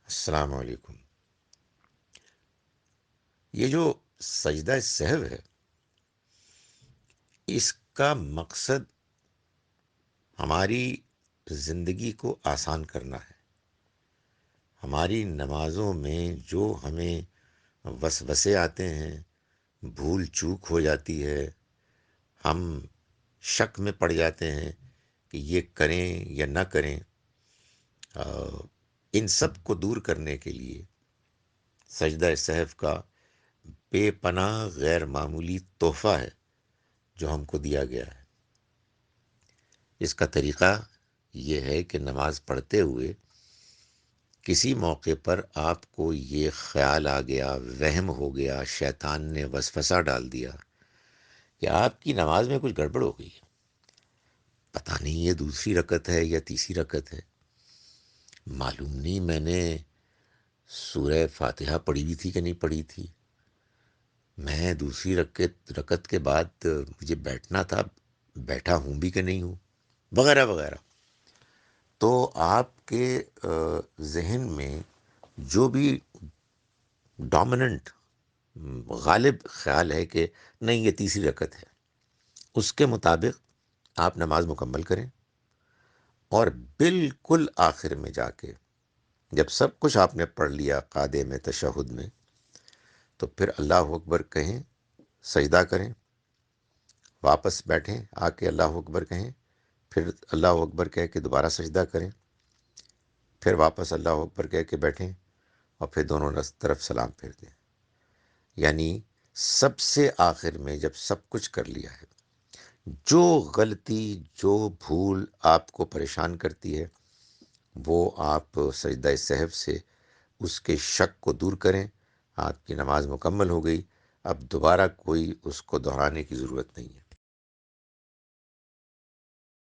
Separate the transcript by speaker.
Speaker 1: السلام علیکم۔ یہ جو سجدہ سہو ہے، اس کا مقصد ہماری زندگی کو آسان کرنا ہے۔ ہماری نمازوں میں جو ہمیں وسوسے آتے ہیں، بھول چوک ہو جاتی ہے، ہم شک میں پڑ جاتے ہیں کہ یہ کریں یا نہ کریں، ان سب کو دور کرنے کے لیے سجدہ سہو کا بے پناہ غیر معمولی تحفہ ہے جو ہم کو دیا گیا ہے۔ اس کا طریقہ یہ ہے کہ نماز پڑھتے ہوئے کسی موقع پر آپ کو یہ خیال آ گیا، وہم ہو گیا، شیطان نے وسوسہ ڈال دیا کہ آپ کی نماز میں کچھ گڑبڑ ہو گئی ہے، پتہ نہیں یہ دوسری رکعت ہے یا تیسری رکعت ہے، معلوم نہیں میں نے سورہ فاتحہ پڑھی ہوئی تھی کہ نہیں پڑھی تھی، میں دوسری رکعت کے بعد مجھے بیٹھنا تھا، بیٹھا ہوں بھی کہ نہیں ہوں، وغیرہ وغیرہ۔ تو آپ کے ذہن میں جو بھی ڈومیننٹ غالب خیال ہے کہ نہیں یہ تیسری رکعت ہے، اس کے مطابق آپ نماز مکمل کریں، اور بالکل آخر میں جا کے جب سب کچھ آپ نے پڑھ لیا قعدے میں، تشہد میں، تو پھر اللہ اکبر کہیں، سجدہ کریں، واپس بیٹھیں، آ کے اللہ اکبر کہیں، پھر اللہ اکبر کہہ کے دوبارہ سجدہ کریں، پھر واپس اللہ اکبر کہہ کے بیٹھیں، اور پھر دونوں طرف سلام پھیر دیں۔ یعنی سب سے آخر میں جب سب کچھ کر لیا ہے، جو غلطی، جو بھول آپ کو پریشان کرتی ہے، وہ آپ سجدہ سہو سے اس کے شک کو دور کریں، آپ کی نماز مکمل ہو گئی، اب دوبارہ کوئی اس کو دہرانے کی ضرورت نہیں ہے۔